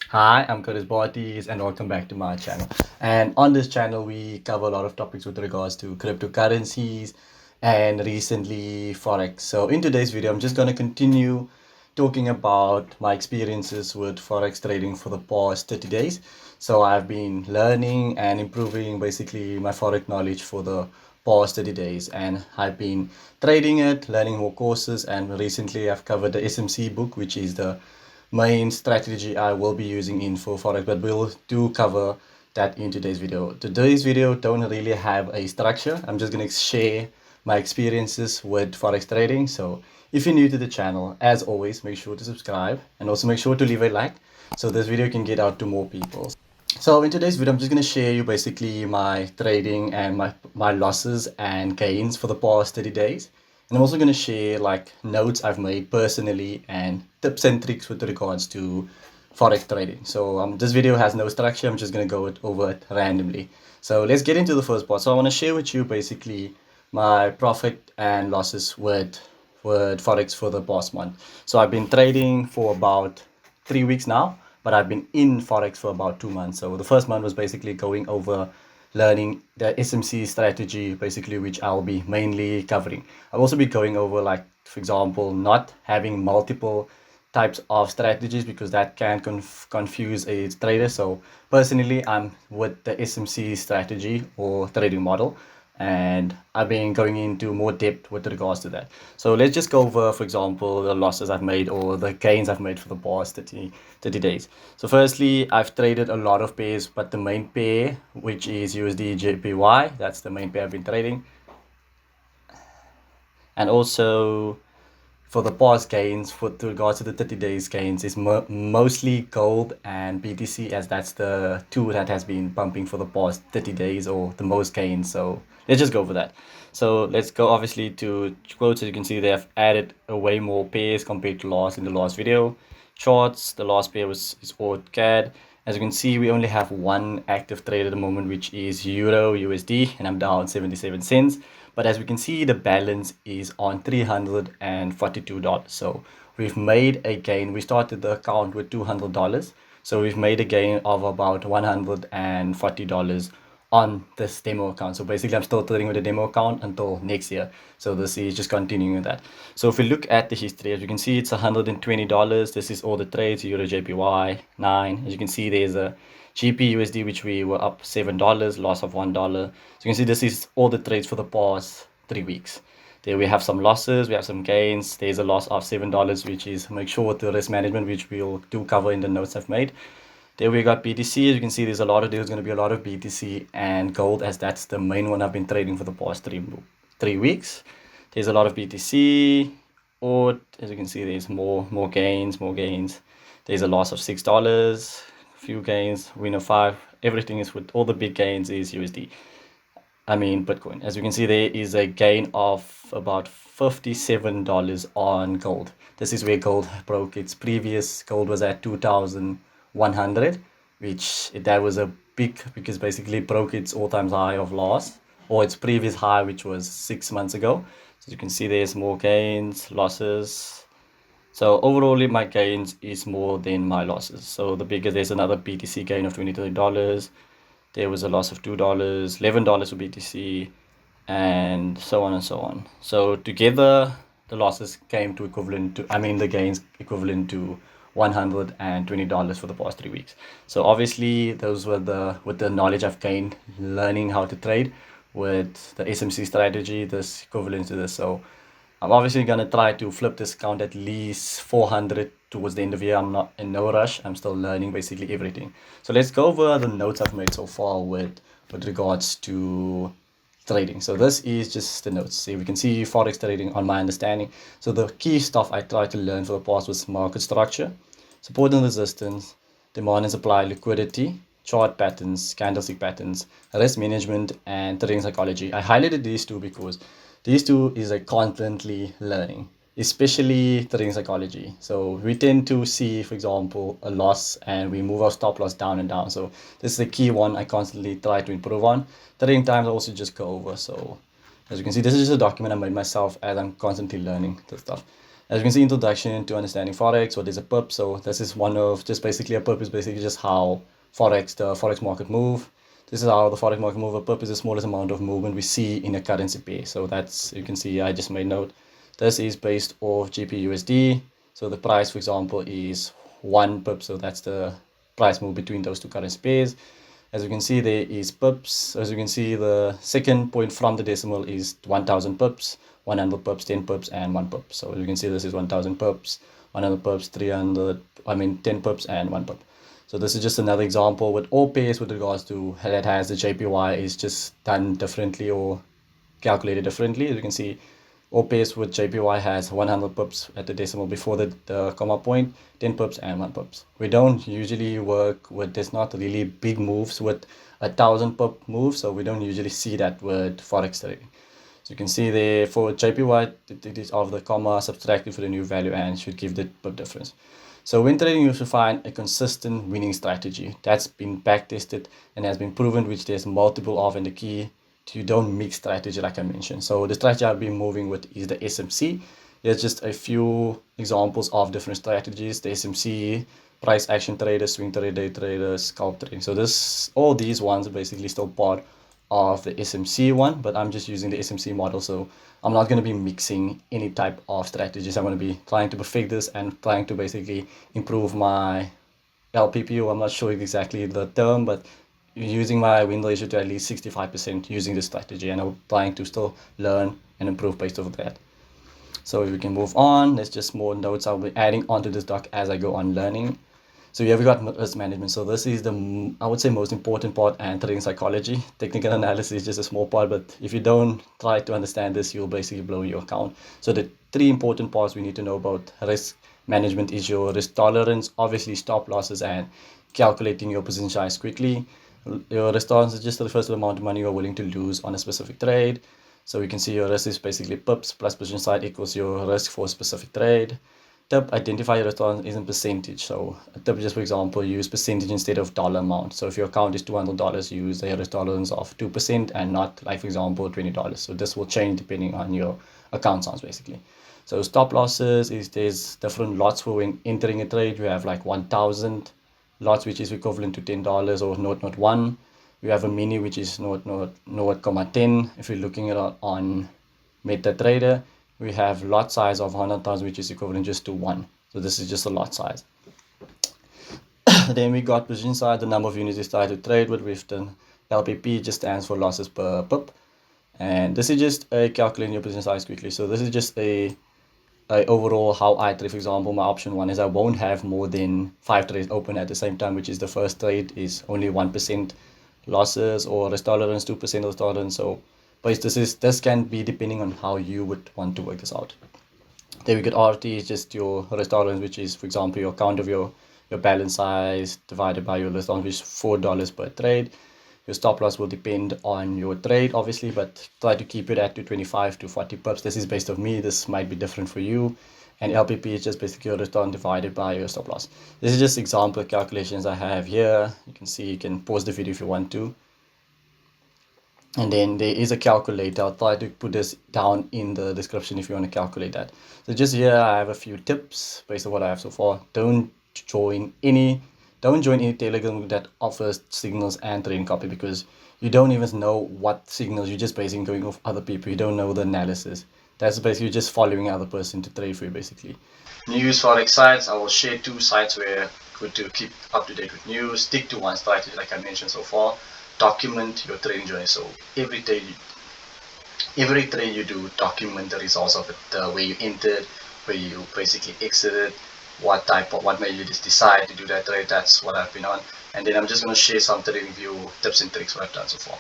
Hi, I'm Curtis Bottis and welcome back to my channel. And on this channel, we cover a lot of topics with regards to cryptocurrencies and recently Forex. So in today's video, I'm just going to continue talking about my experiences with Forex trading for the past 30 days. So I've been learning and improving basically my Forex knowledge for the past 30 days, and I've been trading it, learning more courses, and recently I've covered the SMC book, which is the main strategy I will be using in full Forex, but we'll do cover that in today's video. Today's video don't really have a structure. I'm just going to share my experiences with Forex trading. So if you're new to the channel, as always, make sure to subscribe and also make sure to leave a like so this video can get out to more people. So in today's video, I'm just going to share you basically my trading and my losses and gains for the past 30 days. And I'm also going to share like notes I've made personally and tips and tricks with regards to Forex trading. So this video has no structure. I'm just going to go over it randomly. So let's get into the first part. So I want to share with you basically my profit and losses with Forex for the past month. So I've been trading for about 3 weeks now, but I've been in Forex for about 2 months. So the first month was basically going over learning the SMC strategy, basically, which I'll be mainly covering. I'll also be going over, like, for example, not having multiple types of strategies because that can confuse a trader. So personally, I'm with the SMC strategy or trading model, and I've been going into more depth with regards to that. So let's just go over, for example, the losses I've made or the gains I've made for the past 30 days. So firstly, I've traded a lot of pairs, but the main pair, which is USD JPY, that's the main pair I've been trading. And also for the past gains, with regards to the 30 days gains, is mostly gold and BTC, as that's the two that has been pumping for the past 30 days or the most gains. So let's just go for that. So let's go obviously to quotes. As you can see, they have added a way more pairs compared to in the last video. Charts, the last pair is CAD. As you can see, we only have one active trade at the moment, which is Euro USD, and I'm down 77 cents. But as we can see, the balance is on $342. So we've made a gain. We started the account with $200. So we've made a gain of about $140 on this demo account. So basically, I'm still trading with the demo account until next year. So this is just continuing that. So if we look at the history, as you can see, it's $120. This is all the trades, Euro JPY 9. As you can see, there's a GP USD, which we were up $7, loss of $1. So you can see this is all the trades for the past 3 weeks. There we have some losses, we have some gains. There's a loss of $7, which is make sure with the risk management, which we'll do cover in the notes I've made. There we got BTC. As you can see, there's going to be a lot of BTC and gold, as that's the main one I've been trading for the past three weeks. There's a lot of BTC. Or as you can see, there's more gains. There's a loss of $6, few gains, win of 5. Everything is with all the big gains is USD. I mean Bitcoin. As you can see, there is a gain of about $57 on gold. This is where gold broke its previous. Gold was at 2,100, which that was a big, because basically it broke its all-time high of loss, or its previous high, which was 6 months ago. So you can see there's more gains, losses. So overall, my gains is more than my losses. So the bigger, there's another BTC gain of $23. There was a loss of $2, $11 for BTC, and so on and so on. So together, the losses came to equivalent to, the gains equivalent to $120 for the past 3 weeks. So obviously, those were with the knowledge I've gained, learning how to trade with the SMC strategy, this equivalent to this. So I'm obviously going to try to flip this account at least 400 towards the end of the year. I'm not in no rush. I'm still learning basically everything. So let's go over the notes I've made so far with regards to trading. So this is just the notes. See, we can see Forex trading on my understanding. So the key stuff I tried to learn for the past was market structure, support and resistance, demand and supply, liquidity, chart patterns, candlestick patterns, risk management, and trading psychology. I highlighted these two because these two is a constantly learning, especially trading psychology. So we tend to see, for example, a loss and we move our stop loss down and down. So this is the key one I constantly try to improve on. Trading times I also just go over. So as you can see, this is just a document I made myself as I'm constantly learning this stuff. As you can see, introduction to understanding Forex, what is a pip. So this is one of just basically a pip is basically just how the Forex market move. This is how the Forex market move. A pip is the smallest amount of movement we see in a currency pair. So that's, you can see, I just made note. This is based off GPUSD. So the price, for example, is 1 pip. So that's the price move between those two currency pairs. As you can see, there is pips. As you can see, the second point from the decimal is 1000 pips, 100 pips, 10 pips, and 1 pip. So you can see this is 1000 pips, 100 pips, 300, 10 pips, and 1 pip. So this is just another example with all pairs with regards to that has the JPY is just done differently or calculated differently. As you can see, OPS with JPY has 100 pips at the decimal before the comma point, 10 pips and 1 pips. We don't usually work with, there's not really big moves with 1000 pip moves, so we don't usually see that with Forex trading. So you can see there for JPY, it is of the comma subtracted for the new value and should give the pip difference. So when trading, you should find a consistent winning strategy that's been back tested and has been proven, which there's multiple of, and the key you don't mix strategy like I mentioned. So the strategy I've been moving with is the SMC. There's just a few examples of different strategies. The SMC, price action traders, swing trader, day traders, scalp trading. So this, all these ones are basically still part of the SMC one, but I'm just using the SMC model. So I'm not going to be mixing any type of strategies. I'm going to be trying to perfect this and trying to basically improve my LPPU. I'm not sure exactly the term, but using my win ratio to at least 65% using this strategy, and I'm trying to still learn and improve based off that. So if we can move on, there's just more notes I'll be adding onto this doc as I go on learning. So we have got risk management. So this is the, I would say, most important part, and trading psychology. Technical analysis is just a small part, but if you don't try to understand this, you'll basically blow your account. So the three important parts we need to know about risk management is your risk tolerance, obviously stop losses, and calculating your position size quickly. Your risk tolerance is just refers to the amount of money you're willing to lose on a specific trade. So you can see your risk is basically pips plus position size equals your risk for a specific trade. Tip, identify your risk tolerance is in percentage. So a tip, just for example, use percentage instead of dollar amount. So if your account is $200, use a risk tolerance of 2% and not, like for example, $20. So this will change depending on your account size basically. So stop losses is there's different lots for when entering a trade. You have like 1000 lots, which is equivalent to $10 or 0.01. You have a mini, which is 0.10. If you're looking at it on MetaTrader, we have lot size of 100,000, which is equivalent just to 1. So this is just a lot size. Then we got position size, the number of units you start to trade with the LPP just stands for losses per pip. And this is just a calculating your position size quickly. So this is just a overall how I trade. For example, my option one is I won't have more than 5 trades open at the same time, which is the first trade is only 1% losses, or risk tolerance 2% risk tolerance. So but this can be depending on how you would want to work this out. Then we get RT is just your risk tolerance, which is for example your count of your balance size divided by your risk tolerance, which is $4 per trade. Your stop loss will depend on your trade, obviously, but try to keep it at 25 to 40 pips. This is based on me. This might be different for you. And LPP is just basically your return divided by your stop loss. This is just example calculations I have here. You can see, you can pause the video if you want to. And then there is a calculator. I'll try to put this down in the description if you want to calculate that. So just here I have a few tips based on what I have so far. Don't join any Telegram that offers signals and trading copy, because you don't even know what signals. You're just basically going off other people. You don't know the analysis. That's basically just following other person to trade for you basically. News Forex sites. I will share 2 sites where good to keep up to date with news. Stick to one strategy like I mentioned so far. Document your trading journey. So every trade you do, document the results of it, the way you entered, where you basically exited, what made you just decide to do that trade. That's what I've been on. And then I'm just going to share some trading view tips and tricks what I've done so far.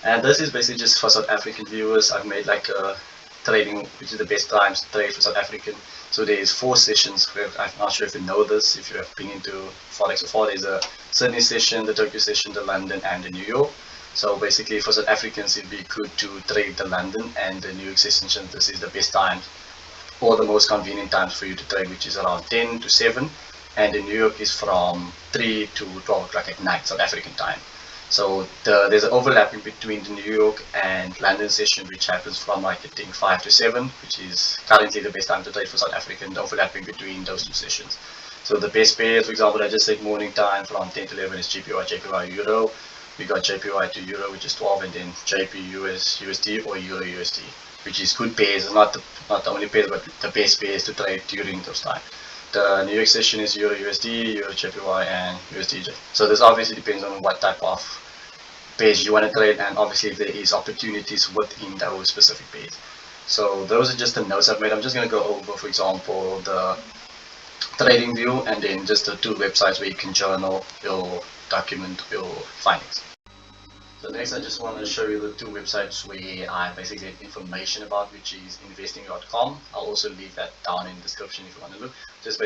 And this is basically just for South African viewers. I've made like a trading, which is the best times to trade for South African. So there's 4 sessions. I'm not sure if you know this, if you have been into Forex before. There's a Sydney session, the Tokyo session, the London, and the New York. So basically for South Africans, it'd be good to trade the London and the New York session. This is the best time, or the most convenient times for you to trade, which is around 10 to 7, and in New York is from 3 to 12 o'clock at night, South African time. So there's an overlapping between the New York and London session, which happens from like I think 5 to 7, which is currently the best time to trade for South Africa, and overlapping between those two sessions. So the best pairs, for example, I just said morning time from 10 to 11 is JPY Euro. We got JPY to Euro, which is 12, and then JP US USD or Euro USD, which is good pairs. It's not the only pairs, but the best pairs to trade during those times. The New York session is Euro USD, Euro JPY, and USD. So this obviously depends on what type of pairs you want to trade, and obviously if there is opportunities within those specific pairs. So those are just the notes I've made. I'm just going to go over, for example, the trading view, and then just the two websites where you can journal your document your findings. So next I just want to show you the two websites where I basically get information about, which is investing.com. I'll also leave that down in the description if you want to look. Just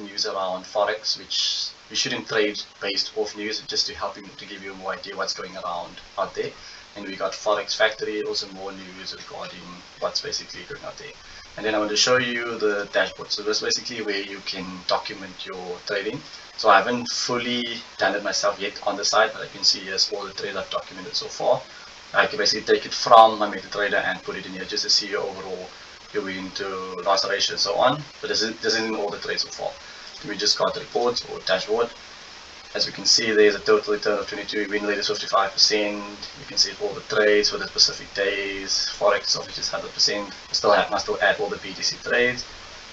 news around Forex, which you shouldn't trade based off news, just to help you, to give you more idea what's going around out there. And we got Forex Factory, also more news regarding what's basically going out there. And then I want to show you the dashboard. So that's basically where you can document your trading. So I haven't fully done it myself yet on the side, but I can see here's all the trades I've documented so far. I can basically take it from my MetaTrader and put it in here just to see your overall, your win to loss ratio and so on. But this isn't all the trades so far. We just got the reports or dashboard. As we can see, there's a total return of 22, win rate is 55%. You can see all the trades for the specific days. Forex obviously is 100%. I still add all the BTC trades.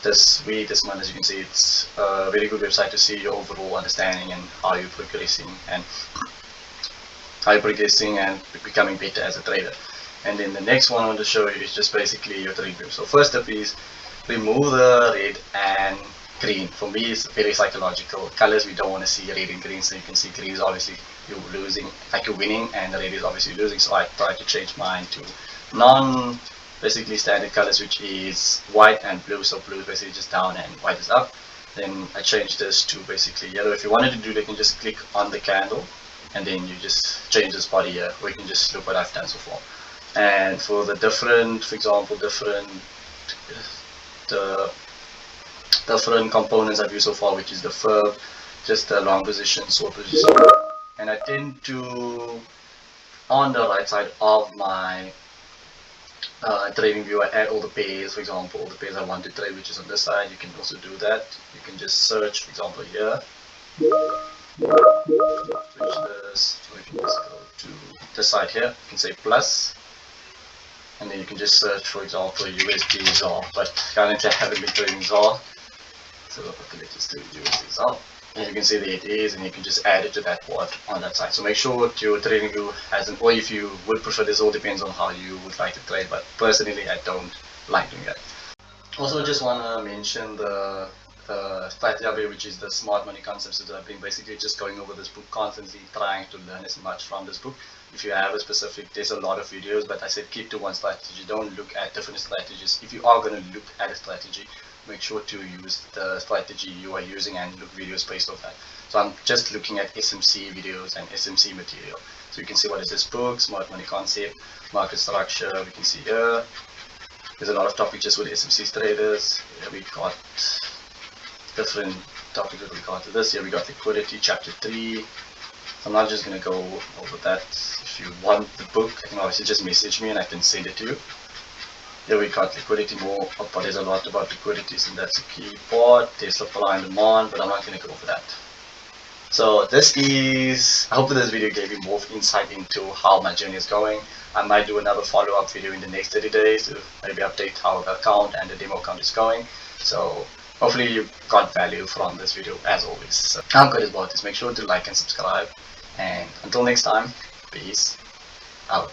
This week, this month, as you can see, it's a very good website to see your overall understanding and how you're progressing and becoming better as a trader. And then the next one I want to show you is just basically your trade view. So first step is remove the red and green. For me, it's very psychological. Colors, we don't want to see red and green. So you can see green is obviously you're losing, like you're winning, and the red is obviously losing. So I try to change mine to basically standard colors, which is white and blue. So blue is basically just down and white is up. Then I changed this to basically yellow. If you wanted to do that, you can just click on the candle and then you just change this body here, or you can just look what I've done so far. And for the different, for example, different components I've used so far, which is the FIRB, just the long position, short position, and I tend to, on the right side of my trading view, I add all the pairs. For example, all the pairs I want to trade, which is on this side. You can also do that. You can just search, for example, here. Switch this, so you can just go to this side here. You can say plus, and then you can just search, for example, USD ZAR. But currently I haven't been trading ZAR, so okay, let's just do USD ZAR. And you can see there it is, and you can just add it to that part on that side. So make sure your trading view has an, or if you would prefer, this all depends on how you would like to trade, but personally I don't like doing that. Also just want to mention the strategy, which is the smart money concepts that I've been basically just going over this book constantly, trying to learn as much from this book. If you have a specific, there's a lot of videos, but I said keep to one strategy, don't look at different strategies. If you are going to look at a strategy, make sure to use the strategy you are using and look videos based off that. So I'm just looking at SMC videos and SMC material. So you can see what is this book, smart money concept, market structure. We can see here there's a lot of topics just with SMC traders. Here we got different topics with regard to this. Here we got liquidity, chapter 3. I'm not just going to go over that. If you want the book, you can obviously just message me and I can send it to you. Here we got liquidity more, but there's a lot about liquidities, and that's a key part. There's supply and demand, but I'm not going to go over that. So this is, I hope that this video gave you more insight into how my journey is going. I might do another follow-up video in the next 30 days to maybe update how the account and the demo account is going. So hopefully you got value from this video as always. So I'm good about this. Make sure to like and subscribe. And until next time, peace out.